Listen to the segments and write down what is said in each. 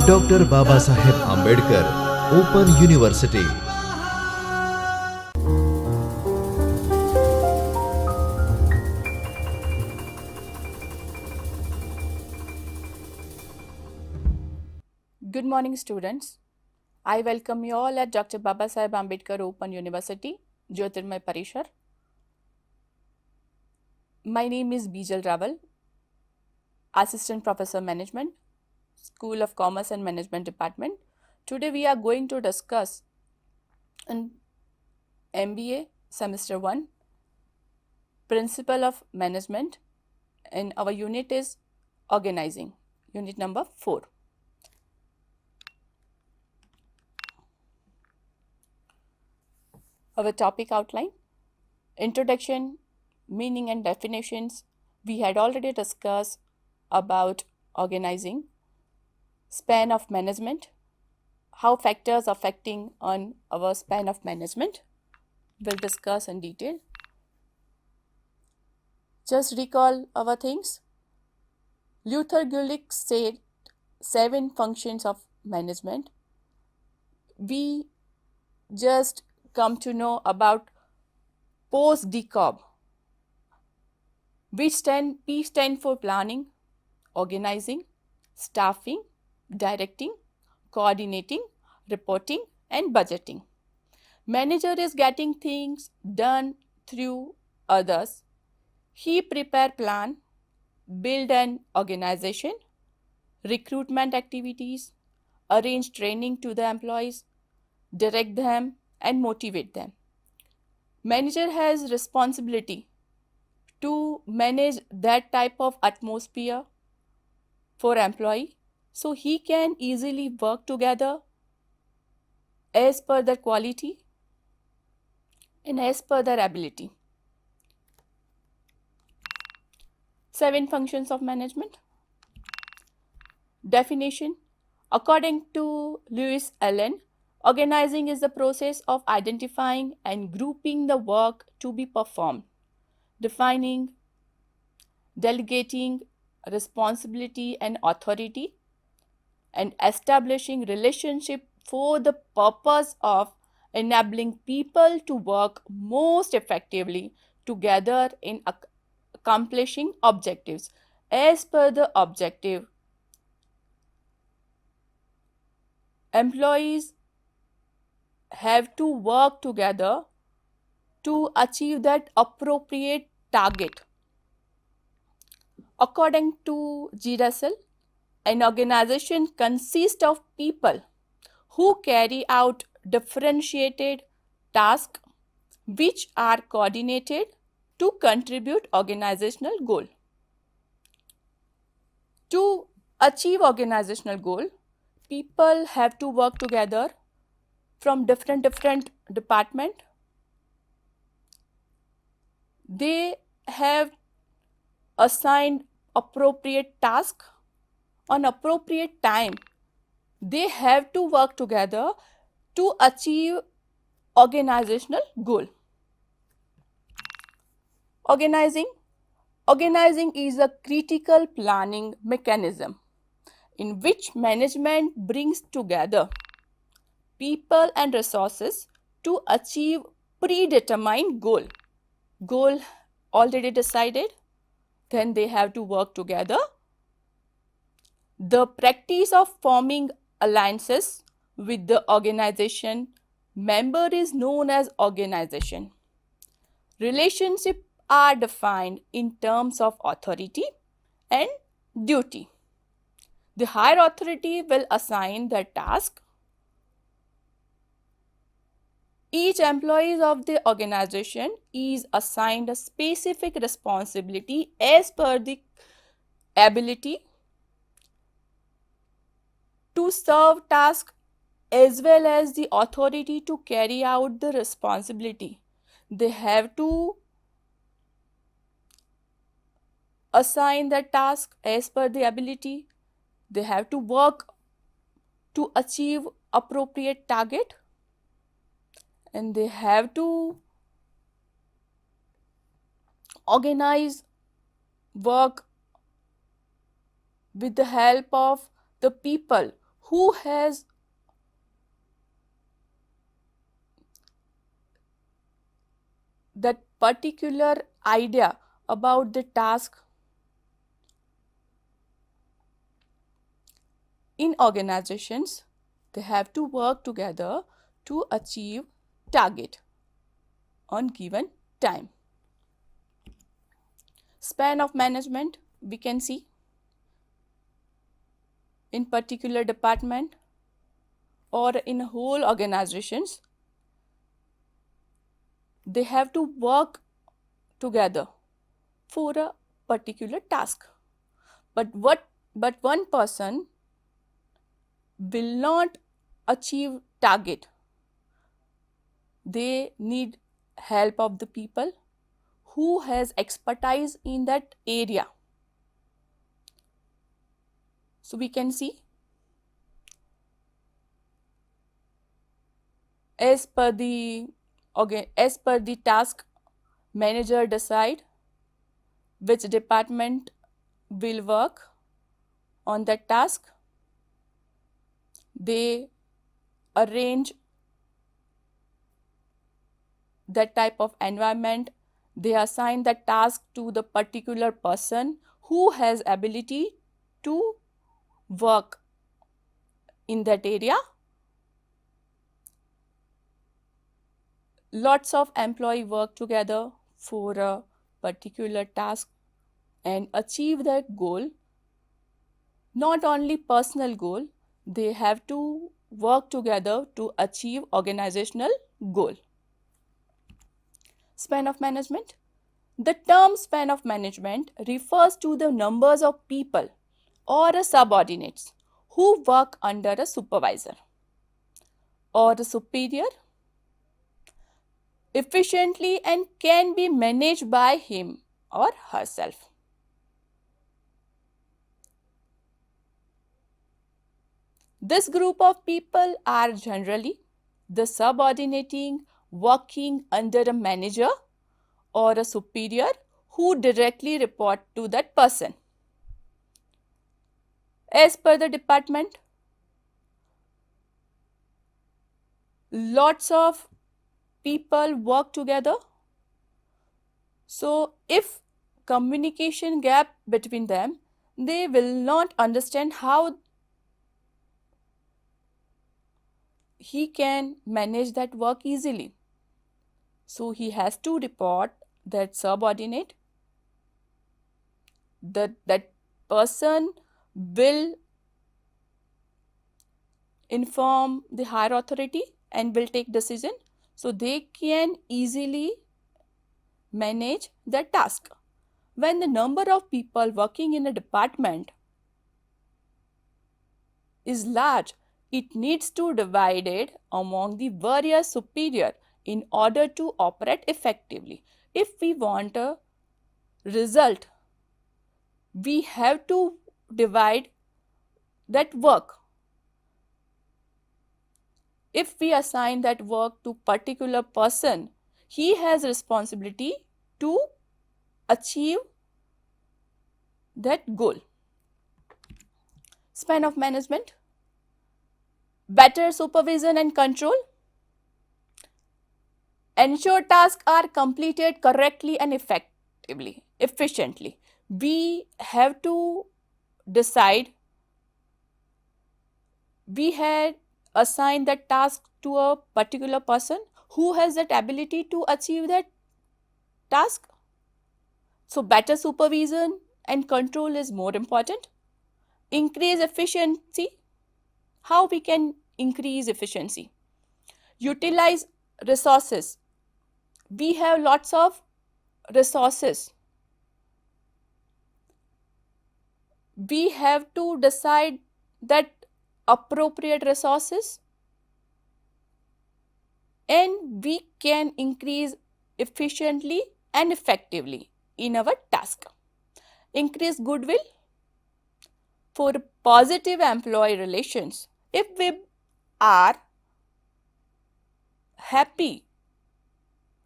Doctor Babasaheb Ambedkar open university. Good morning, students. I welcome you all at Dr. Babasaheb Ambedkar Open University, Jyotirmay Parishar. My name is Bijal Raval, Assistant Professor Management, School of Commerce and Management Department. Today we are going to discuss an MBA Semester 1, Principle of Management, and our unit is Organizing, unit number 4. Our topic outline: introduction, meaning and definitions. We had already discussed about organizing, span of management, how factors affecting on our span of management. We'll discuss in detail. Just recall our things. Luther Gulick said 7 functions of management. We just come to know about post-decob, which P stand for planning, organizing, staffing, directing, coordinating, reporting, and budgeting. Manager is getting things done through others. He prepare plan, build an organization, recruitment activities, arrange training to the employees, direct them, and motivate them. Manager has responsibility to manage that type of atmosphere for employee so he can easily work together as per their quality and as per their ability. 7 functions of management. Definition: according to Lewis Allen, organizing is the process of identifying and grouping the work to be performed, defining, delegating responsibility and authority, and establishing relationship for the purpose of enabling people to work most effectively together in accomplishing objectives. As per the objective, employees have to work together to achieve that appropriate target. According to G. Russell, an organization consists of people who carry out differentiated tasks which are coordinated to contribute organizational goal. To achieve organizational goal, people have to work together from different department. They have assigned appropriate task on appropriate time. They have to work together to achieve organizational goal. Organizing is a critical planning mechanism in which management brings together people and resources to achieve predetermined goal. Goal already decided, then they have to work together. The practice of forming alliances with the organization member is known as organization. Relationships are defined in terms of authority and duty. The higher authority will assign the task. Each employee of the organization is assigned a specific responsibility as per the ability to serve task as well as the authority to carry out the responsibility. They have to assign the task as per the ability. They have to work to achieve appropriate target, and they have to organize work with the help of the people who has that particular idea about the task. In organizations, they have to work together to achieve target on given time. Span of management, we can see in particular department or in whole organizations, they have to work together for a particular task. But one person will not achieve target. They need help of the people who has expertise in that area. So we can see as per the task, manager decide which department will work on that task. They arrange that type of environment. They assign the task to the particular person who has ability to work in that area. Lots of employees work together for a particular task and achieve that goal. Not only personal goal, they have to work together to achieve organizational goal. Span of management. The term span of management refers to the numbers of people or subordinates who work under a supervisor or a superior efficiently and can be managed by him or herself. This group of people are generally the subordinating working under a manager or a superior who directly report to that person. As per the department, lots of people work together. So if communication gap between them, they will not understand how he can manage that work easily. So he has to report that subordinate. That person will inform the higher authority and will take decision, so they can easily manage the task. When the number of people working in a department is large, it needs to divide it among the various superior in order to operate effectively. If we want a result, we have to divide that work. If we assign that work to particular person, he has responsibility to achieve that goal. Span of management. Better supervision and control. Ensure tasks are completed correctly and efficiently. We have to decide. We had assigned that task to a particular person who has that ability to achieve that task. So better supervision and control is more important. Increase efficiency. How we can increase efficiency? Utilize resources. We have lots of resources. We have to decide that appropriate resources, and we can increase efficiently and effectively in our task. Increase goodwill. For positive employee relations, if we are happy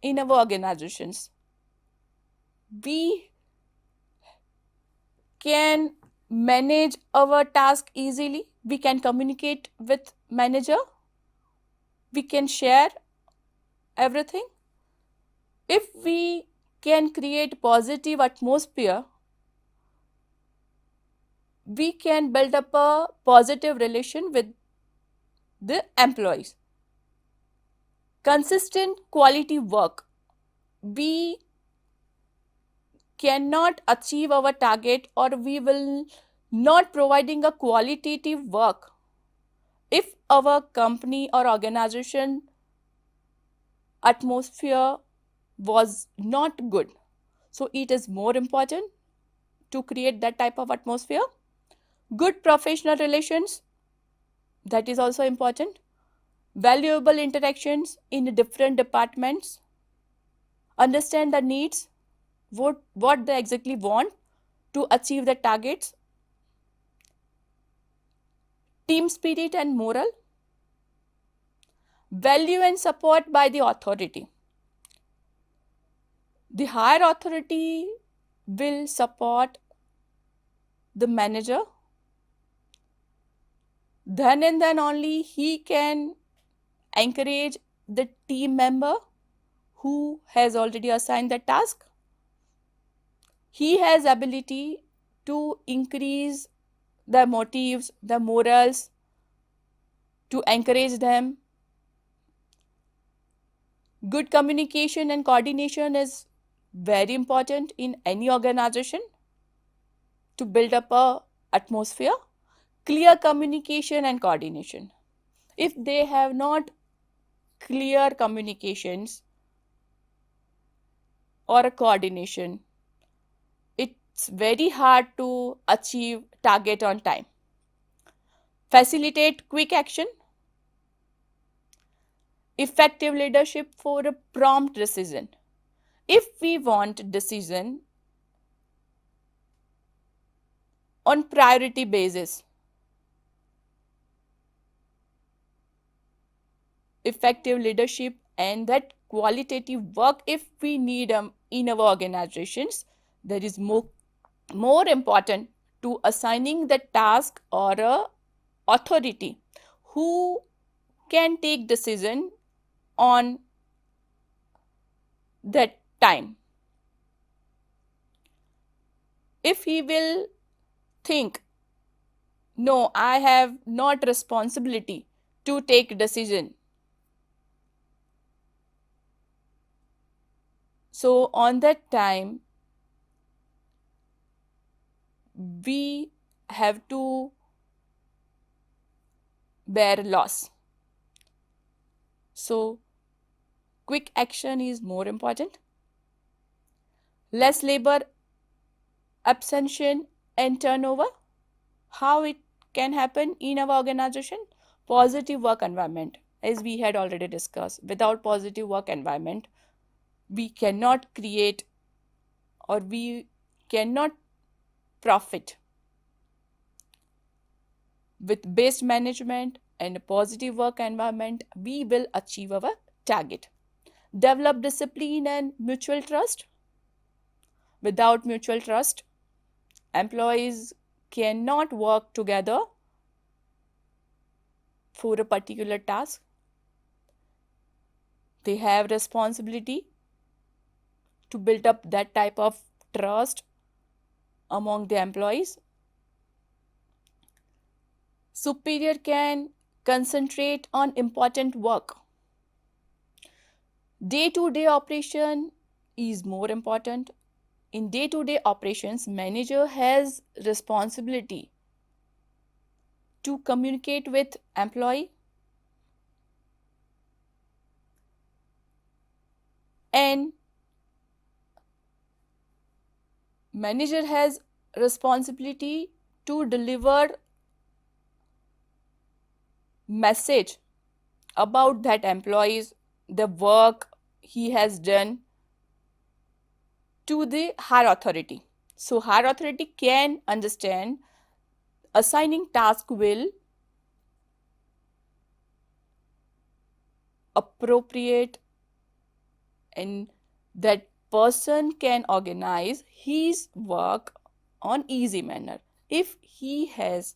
in our organizations, we can manage our task easily. We can communicate with manager. We can share everything. If we can create positive atmosphere, we can build up a positive relation with the employees. Consistent quality work. We cannot achieve our target, or we will not providing a qualitative work if our company or organization atmosphere was not good. So it is more important to create that type of atmosphere. Good professional relations, that is also important. Valuable interactions in different departments. Understand the needs, what they exactly want to achieve the targets. Team spirit and moral. Value and support by the authority. The higher authority will support the manager. Then and then only he can encourage the team member who has already assigned the task. He has ability to increase the motives, the morals, to encourage them. Good communication and coordination is very important in any organization to build up a atmosphere. Clear communication and coordination. If they have not clear communications or a coordination, it's very hard to achieve target on time. Facilitate quick action. Effective leadership for a prompt decision. If we want decision on priority basis, effective leadership and that qualitative work, if we need in our organizations, there is more important to assigning the task or a authority who can take decision on that time. If he will think, no, I have not responsibility to take decision, so on that time we have to bear loss. So quick action is more important. Less labor abstention and turnover. How it can happen in our organization? Positive work environment, as we had already discussed. Without positive work environment, we cannot create or we cannot profit. With best management and a positive work environment, we will achieve our target. Develop discipline and mutual trust. Without mutual trust, employees cannot work together for a particular task. They have responsibility to build up that type of trust among the employees. Superior can concentrate on important work. Day-to-day operation is more important. In day-to-day operations, manager has responsibility to communicate with employee and manager has responsibility to deliver message about that employees, the work he has done to the higher authority. So higher authority can understand assigning task will appropriate and that person can organize his work on easy manner. if he has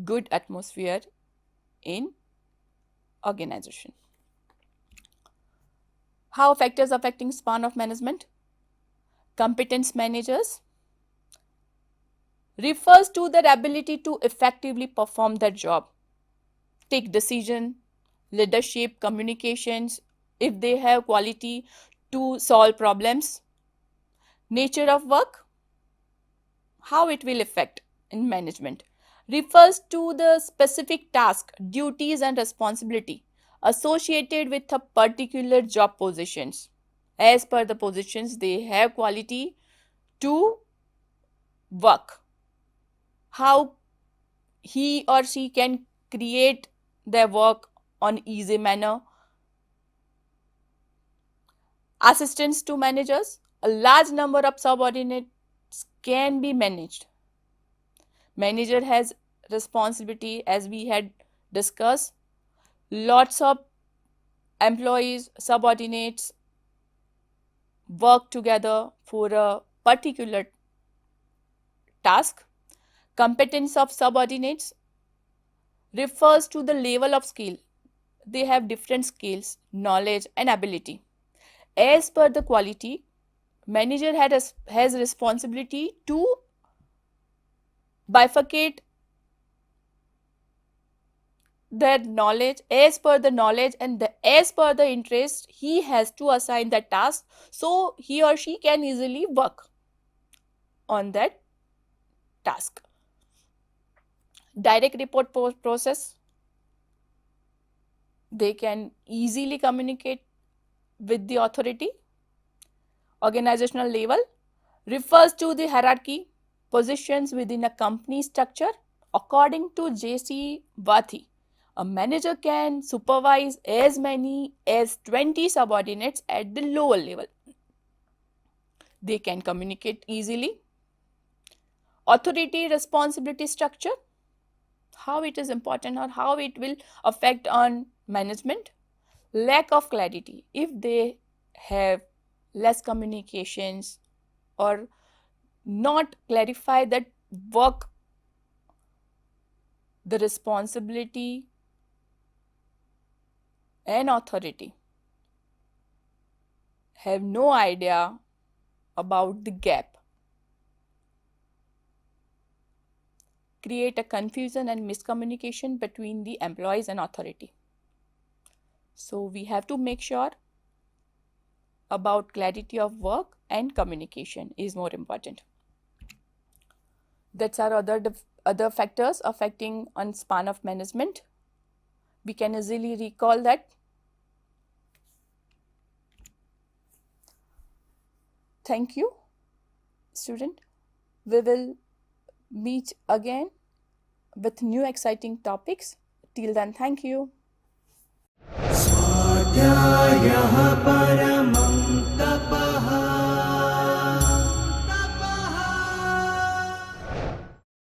good atmosphere in organization. How factors affecting span of management? Competence managers refers to their ability to effectively perform their job, take decision, leadership, communications, if they have quality to solve problems. Nature of work, how it will affect in management, refers to the specific task, duties and responsibility associated with a particular job positions. As per the positions, they have quality to work. How he or she can create their work on easy manner. Assistance to managers, a large number of subordinates can be managed. Manager has responsibility, as we had discussed. Lots of employees, subordinates work together for a particular task. Competence of subordinates refers to the level of skill. They have different skills, knowledge and ability. As per the quality, manager has responsibility to bifurcate their knowledge as per the knowledge and as per the interest. He has to assign the task so he or she can easily work on that task. Direct report process, they can easily communicate with the authority. Organizational level refers to the hierarchy positions within a company structure. According to J.C. Vathi, a manager can supervise as many as 20 subordinates at the lower level. They can communicate easily. Authority responsibility structure, how it is important or how it will affect on management. Lack of clarity, if they have less communications or not clarify that work, the responsibility and authority, have no idea about the gap, create a confusion and miscommunication between the employees and authority. So we have to make sure about clarity of work and communication is more important. That's our other factors affecting on span of management. We can easily recall that. Thank you, student. We will meet again with new exciting topics. Till then, thank you. स्वाध्यायः